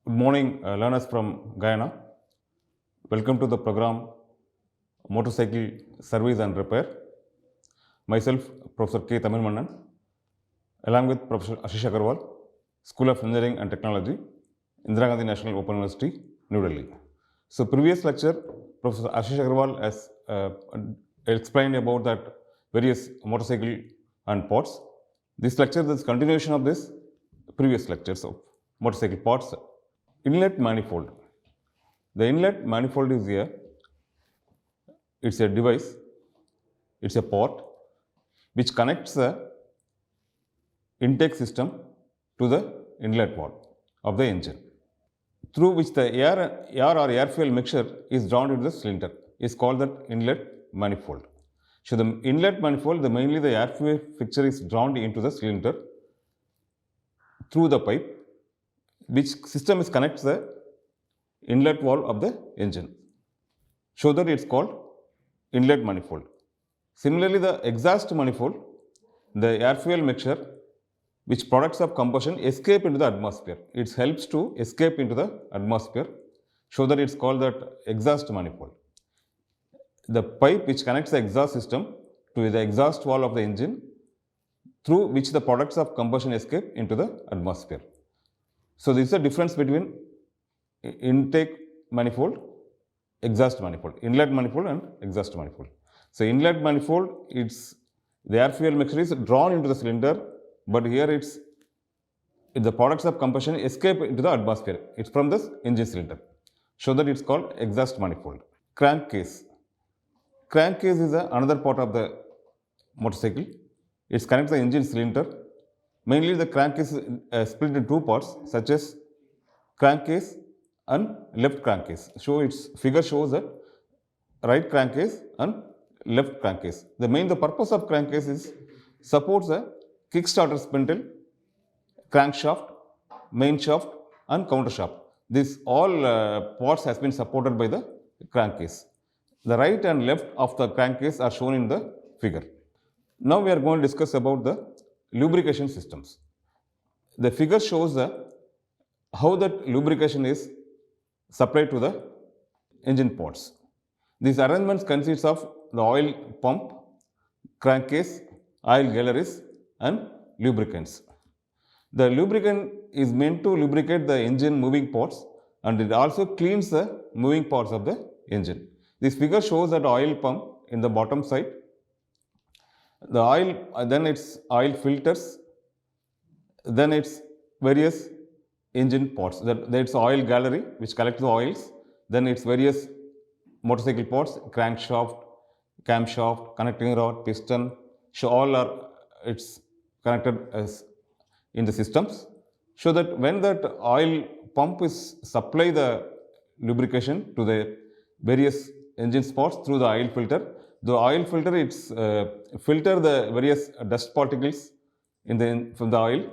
Good morning, learners from Guyana. Welcome to the program Motorcycle Service and Repair. Myself, Professor K. Tamil Mannan, along with Professor Ashish Agarwal, School of Engineering and Technology, Indira Gandhi National Open University, New Delhi. So, previous lecture, Professor Ashish Agarwal has explained about that various motorcycle and parts. This lecture is continuation of this previous lectures of motorcycle parts. Inlet manifold. The inlet manifold is it's a device, it's a port which connects the intake system to the inlet valve of the engine, through which the air or air fuel mixture is drawn into the cylinder, is called the inlet manifold. So the inlet manifold, mainly the air fuel mixture is drawn into the cylinder through the pipe, which system is connects the inlet valve of the engine, so that it's called inlet manifold. Similarly, the exhaust manifold, the air fuel mixture, which products of combustion escape into the atmosphere. It helps to escape into the atmosphere, so that it's called that exhaust manifold. The pipe which connects the exhaust system to the exhaust valve of the engine, through which the products of combustion escape into the atmosphere. So, this is the difference between intake manifold, exhaust manifold, inlet manifold and exhaust manifold. So, inlet manifold, it's the air fuel mixture is drawn into the cylinder, but here it's the products of combustion escape into the atmosphere. It's from this engine cylinder, so that it's called exhaust manifold. Crankcase. Crankcase is another part of the motorcycle. It connects the engine cylinder. Mainly the crankcase is split into two parts, such as crankcase and left crankcase. So its figure shows that right crankcase and left crankcase. The purpose of crankcase is supports a kickstarter spindle, crankshaft, main shaft and counter shaft. This all parts has been supported by the crankcase. The right and left of the crankcase are shown in the figure. Now we are going to discuss about the lubrication systems. The figure shows how that lubrication is supplied to the engine parts. These arrangements consist of the oil pump, crankcase, oil galleries and lubricants. The lubricant is meant to lubricate the engine moving parts, and it also cleans the moving parts of the engine. This figure shows that oil pump in the bottom side, the oil, then its oil filters, then its various engine parts. That its oil gallery which collects the oils, then its various motorcycle parts, crankshaft, camshaft, connecting rod, piston. So all are it's connected as in the systems, so that when that oil pump is supply the lubrication to the various engine parts through the oil filter. The oil filter it's filter the various dust particles from the oil.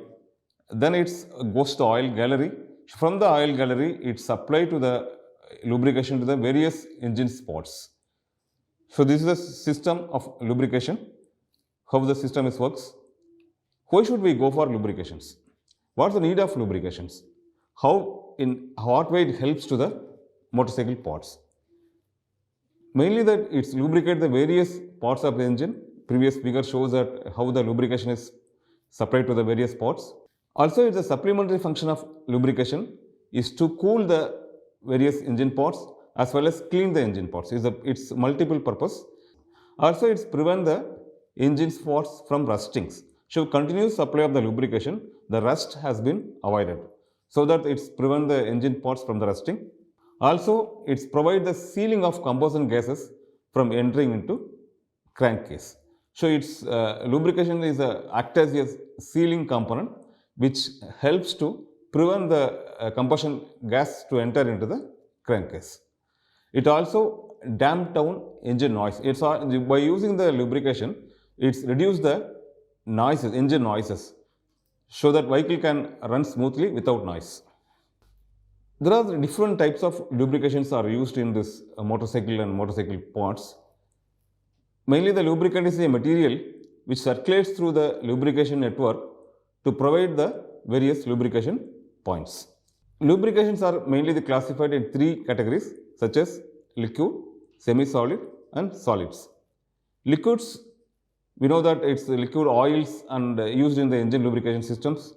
Then it goes to oil gallery. From the oil gallery, it's supplied to the lubrication to the various engine parts. So this is the system of lubrication. How the system works. Why should we go for lubrications? What's the need of lubrications? How in what way it helps to the motorcycle parts? Mainly that it's lubricate the various parts of the engine. Previous figure shows that how the lubrication is supplied to the various parts. Also, it's a supplementary function of lubrication is to cool the various engine parts as well as clean the engine parts. It's multiple purpose. Also, it's prevent the engine parts from rustings. So, continuous supply of the lubrication, the rust has been avoided, so that it's prevent the engine parts from the rusting. Also, it's provide the sealing of combustion gases from entering into crankcase. So, its lubrication is act as a sealing component, which helps to prevent the combustion gas to enter into the crankcase. It also damp down engine noise. It's by using the lubrication, it's reduce the noises, engine noises, so that vehicle can run smoothly without noise. There are different types of lubrications are used in this motorcycle and motorcycle parts. Mainly the lubricant is a material which circulates through the lubrication network to provide the various lubrication points. Lubrications are mainly classified in three categories such as liquid, semi-solid and solids. Liquids, we know that it's liquid oils and used in the engine lubrication systems,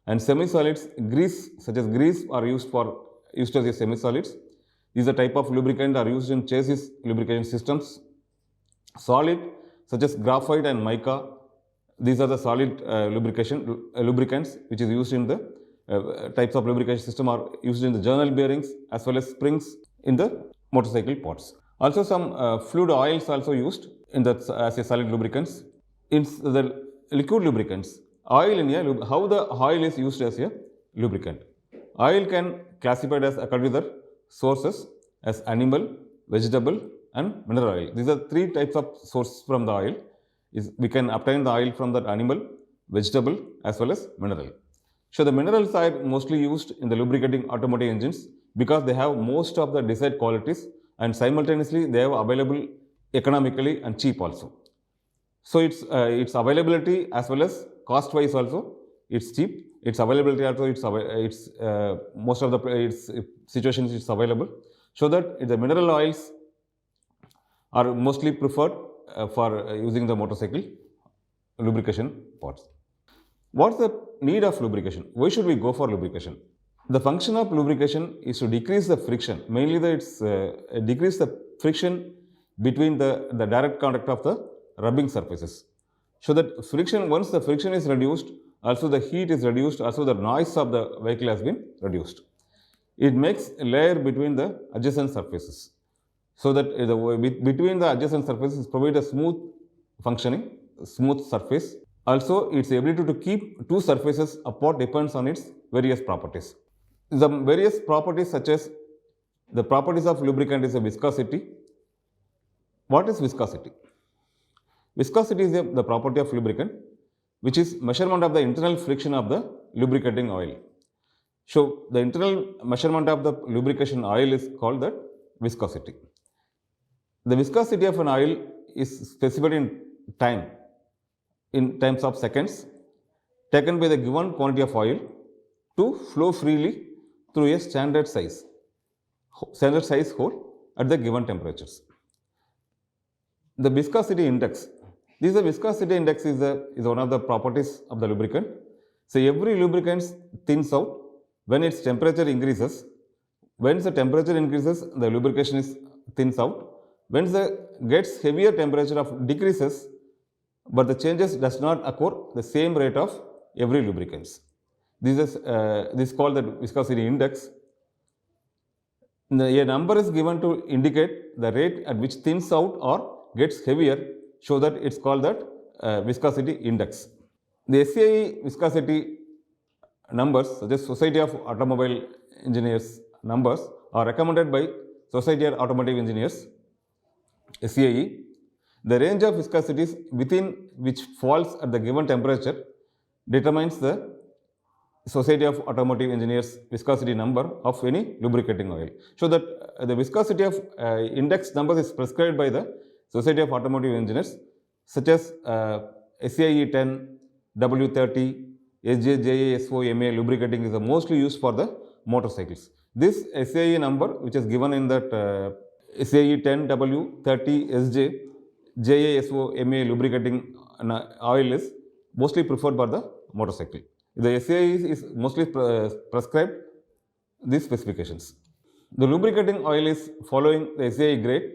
and semi-solids, grease such as grease are used as semi-solids. These are type of lubricant are used in chassis lubrication systems. Solid such as graphite and mica, these are the solid lubricants which is used in the types of lubrication system are used in the journal bearings as well as springs in the motorcycle parts. Also some fluid oils also used in the as a solid lubricants. In the liquid lubricants, oil in a how the oil is used as a lubricant. Oil can classified as according to the sources as animal, vegetable and mineral oil. These are three types of sources from the oil. We can obtain the oil from that animal, vegetable as well as mineral. So the minerals are mostly used in the lubricating automotive engines because they have most of the desired qualities and simultaneously they are available economically and cheap also. So its availability as well as cost wise also it's cheap. Its availability also it's most of the its situations it's available. So that the mineral oils are mostly preferred for using the motorcycle lubrication parts. What's the need of lubrication? Why should we go for lubrication? The function of lubrication is to decrease the friction. Mainly it's decrease the friction between the direct contact of the rubbing surfaces. So that friction, once the friction is reduced, also the heat is reduced, also the noise of the vehicle has been reduced. It makes a layer between the adjacent surfaces. So that between the adjacent surfaces provide a smooth functioning, smooth surface. Also, its ability to keep two surfaces apart depends on its various properties. The various properties such as the properties of lubricant is a viscosity. What is viscosity? Viscosity is the property of lubricant which is measurement of the internal friction of the lubricating oil. So, the internal measurement of the lubrication oil is called that viscosity. The viscosity of an oil is specified in time, in terms of seconds, taken by the given quantity of oil to flow freely through a standard size hole at the given temperatures. The viscosity index. This viscosity index is one of the properties of the lubricant. So every lubricant thins out when its temperature increases. When the temperature increases, the lubrication is thins out. When the gets heavier temperature of decreases, but the changes does not occur the same rate of every lubricants. This is called the viscosity index. A number is given to indicate the rate at which thins out or gets heavier, so that it's called that viscosity index. The SAE viscosity numbers such as Society of Automobile Engineers numbers are recommended by Society of Automotive Engineers SAE. The range of viscosities within which falls at the given temperature determines the Society of Automotive Engineers viscosity number of any lubricating oil. So that the viscosity of index numbers is prescribed by the Society of Automotive Engineers such as SAE 10, W30, SJJA, SOMA lubricating is the mostly used for the motorcycles. This SAE number which is given in that SAE 10, W30, SJ, JASO, lubricating oil is mostly preferred for the motorcycle. The SAE is mostly prescribed these specifications. The lubricating oil is following the SAE grade.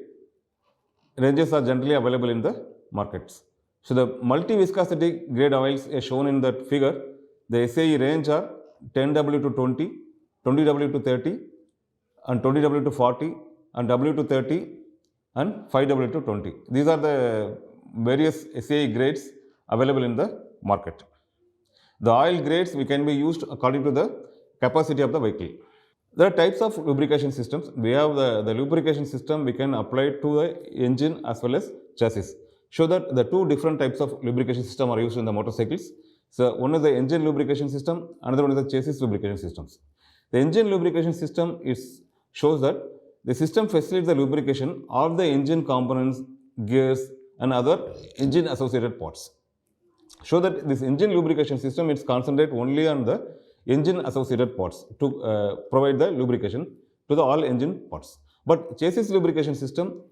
Ranges are generally available in the markets. So the multi-viscosity grade oils are shown in that figure. The SAE range are 10W to 20, 20W to 30, and 20W to 40, and W to 30, and 5W to 20. These are the various SAE grades available in the market. The oil grades can be used according to the capacity of the vehicle. There are types of lubrication systems. We have the lubrication system we can apply to the engine as well as chassis. So that the two different types of lubrication system are used in the motorcycles. So one is the engine lubrication system, another one is the chassis lubrication systems. The engine lubrication system shows that the system facilitates the lubrication of the engine components, gears and other engine associated parts. So that this engine lubrication system is concentrate only on the engine associated parts to provide the lubrication to the all engine parts. But chassis lubrication system,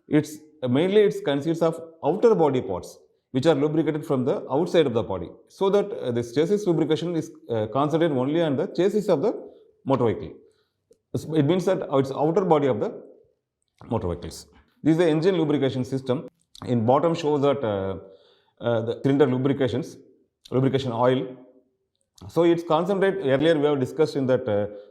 it's mainly it consists of outer body parts which are lubricated from the outside of the body, so that this chassis lubrication is concentrated only on the chassis of the motor vehicle. It means that it's outer body of the motor vehicles. This is the engine lubrication system. In bottom shows that the cylinder lubrication oil. So it's concentrate. Earlier we have discussed in that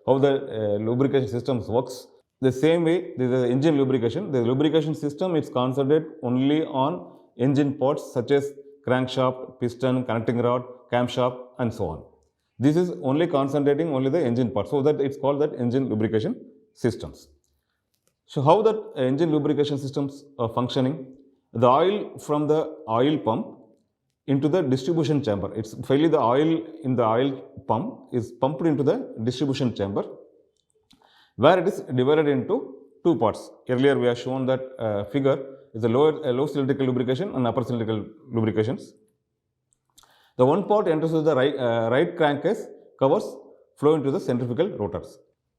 how the lubrication systems works. The same way, this is the engine lubrication. The lubrication system is concentrated only on engine parts such as crankshaft, piston, connecting rod, camshaft, and so on. This is only concentrating only the engine part, so that it's called that engine lubrication systems. So how that engine lubrication systems are functioning? The oil from the oil pump into the distribution chamber. It's finally the oil in the oil pump is pumped into the distribution chamber, where it is divided into two parts. Earlier we have shown that figure is the low cylindrical lubrication and upper cylindrical lubrications. The one part enters with the right crankcase, covers flow into the centrifugal rotors.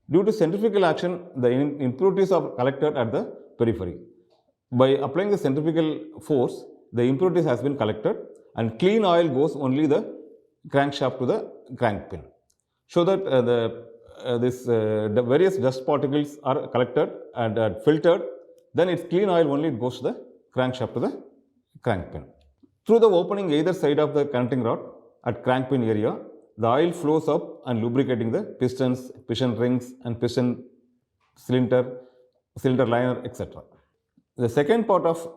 Due to centrifugal action, the impurities are collected at the periphery. By applying the centrifugal force, the impurities has been collected and clean oil goes only the crankshaft to the crank pin. So that the various dust particles are collected and filtered, then its clean oil only goes to the crankshaft to the crank pin. Through the opening either side of the connecting rod at crank pin area, the oil flows up and lubricating the pistons, piston rings and piston cylinder liner, etc. The second part of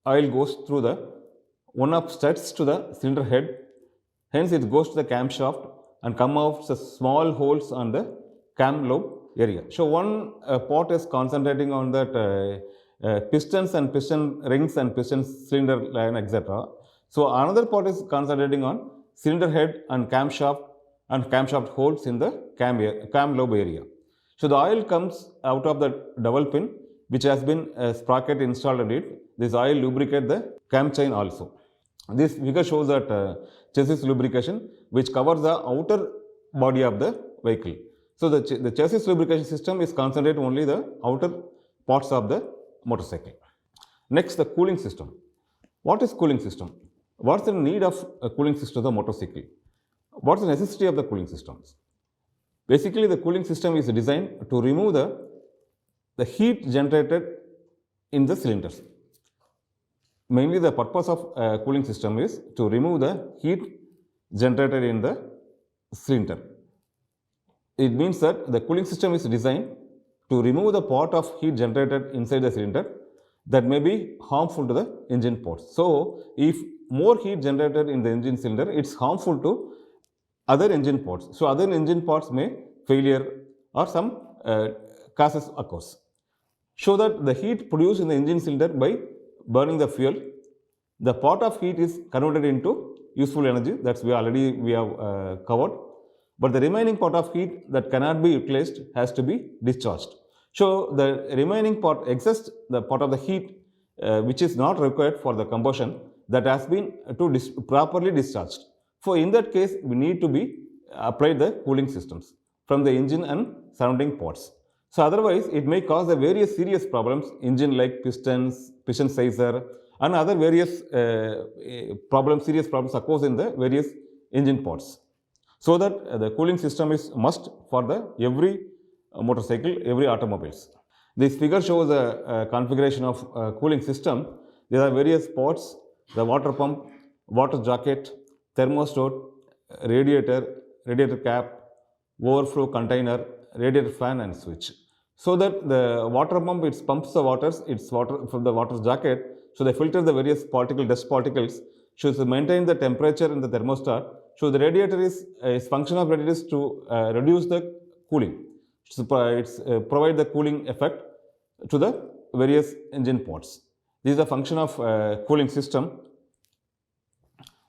oil goes through the one of studs to the cylinder head, hence it goes to the camshaft and come out the small holes on the cam lobe area. So one part is concentrating on that pistons and piston rings and piston cylinder line, etc. So another part is concentrating on cylinder head and camshaft holes in the cam lobe area. So the oil comes out of the double pin which has been sprocket installed in it. This oil lubricate the cam chain also. This figure shows that chassis lubrication which covers the outer body of the vehicle. So the chassis lubrication system is concentrated only the outer parts of the motorcycle. Next, the cooling system. What is cooling system? What's the need of a cooling system of the motorcycle? What's the necessity of the cooling systems? Basically, the cooling system is designed to remove the heat generated in the cylinders. Mainly the purpose of cooling system is to remove the heat generated in the cylinder. It means that the cooling system is designed to remove the part of heat generated inside the cylinder that may be harmful to the engine parts. So, if more heat generated in the engine cylinder, it's harmful to other engine parts. So, other engine parts may failure or some causes occurs. So that the heat produced in the engine cylinder by burning the fuel, the part of heat is converted into useful energy. That's we have covered. But the remaining part of heat that cannot be utilized has to be discharged. So the remaining part exists, the part of the heat which is not required for the combustion, that has been properly discharged. So in that case, we need to be apply the cooling systems from the engine and surrounding parts. So otherwise, it may cause the various serious problems, engine like pistons, piston sizer, and other various serious problems occurs in the various engine parts. So that the cooling system is must for the every motorcycle, every automobiles. This figure shows a configuration of cooling system. There are various parts: the water pump, water jacket, thermostat, radiator cap, overflow container, radiator fan and switch. So that the water pump, it pumps the waters, it's water from the water jacket. So they filter the various dust particles, so to maintain the temperature in the thermostat. So the radiator is function of radiator is to reduce the cooling. So it's provide the cooling effect to the various engine parts. This is the function of cooling system.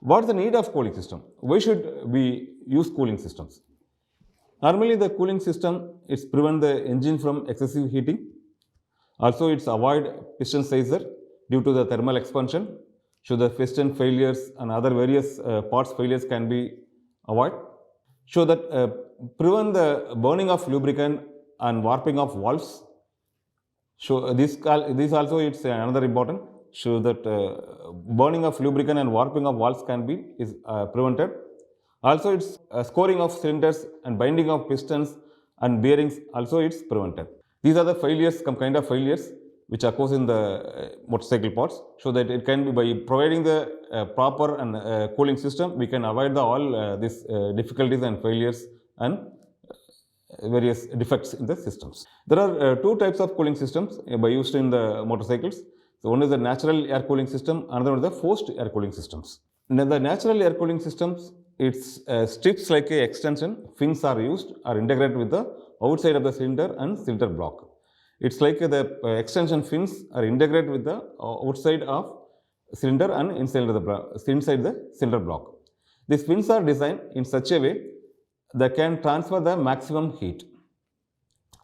What is the need of cooling system? Why should we use cooling systems? Normally, the cooling system is prevent the engine from excessive heating. Also, it's avoid piston sizer due to the thermal expansion. So the piston failures and other various parts failures can be avoided. show that prevent the burning of lubricant and warping of valves. So this also it's another important. Show that burning of lubricant and warping of valves can be prevented. Also, it's scoring of cylinders and binding of pistons and bearings. Also, it's prevented. These are the failures, some kind of failures which occurs in the motorcycle parts. So that it can be by providing the proper and cooling system, we can avoid all these difficulties and failures and various defects in the systems. There are two types of cooling systems by used in the motorcycles. So one is the natural air cooling system, another is the forced air cooling systems. Now the natural air cooling systems, its strips like a extension, fins are used or integrated with the outside of the cylinder and cylinder block. It's like the extension fins are integrated with the outside of cylinder and inside the cylinder block. These fins are designed in such a way that can transfer the maximum heat.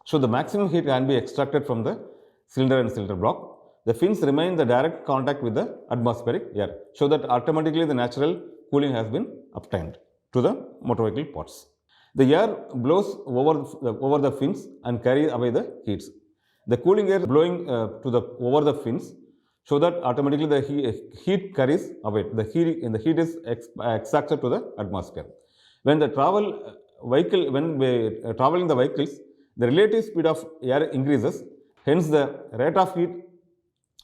So the maximum heat can be extracted from the cylinder and cylinder block. The fins remain in the direct contact with the atmospheric air, so that automatically the natural cooling has been obtained to the motor vehicle parts. The air blows over the fins and carries away the heats. The cooling air blowing over the fins, so that automatically the heat carries away. The heat is extracted to the atmosphere. When we traveling the vehicles, the relative speed of air increases, hence the rate of heat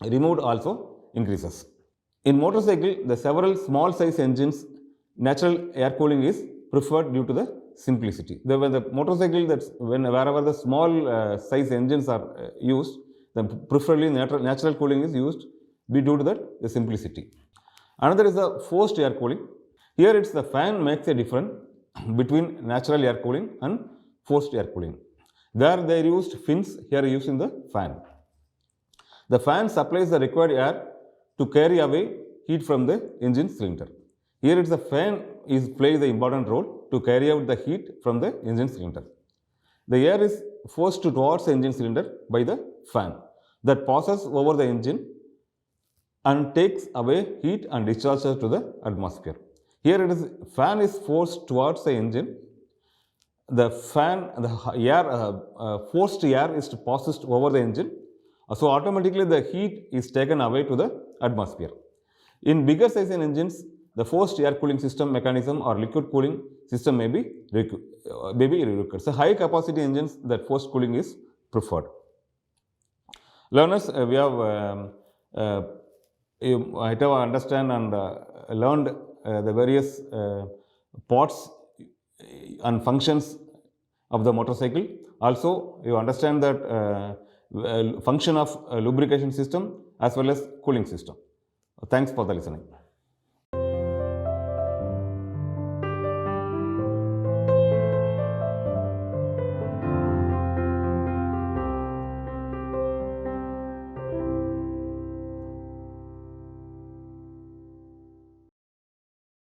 removed also increases. In motorcycle, the several small size engines, natural air cooling is preferred due to the simplicity. When the motorcycle, wherever the small size engines are used, then preferably natural cooling is used due to the simplicity. Another is the forced air cooling. Here it's the fan makes a difference between natural air cooling and forced air cooling. There they used fins, here using the fan. The fan supplies the required air to carry away heat from the engine cylinder. Here it's the fan plays the important role to carry out the heat from the engine cylinder. The air is forced towards the engine cylinder by the fan that passes over the engine and takes away heat and discharges to the atmosphere. Here it is fan is forced towards the engine. The forced air is passes over the engine. So automatically the heat is taken away to the atmosphere. In bigger size engines, the forced air cooling system mechanism or liquid cooling system may be required. So high capacity engines, that forced cooling is preferred. Learners, we have you might have understand and learned the various parts and functions of the motorcycle. Also, you understand that function of lubrication system as well as cooling system. Thanks for the listening.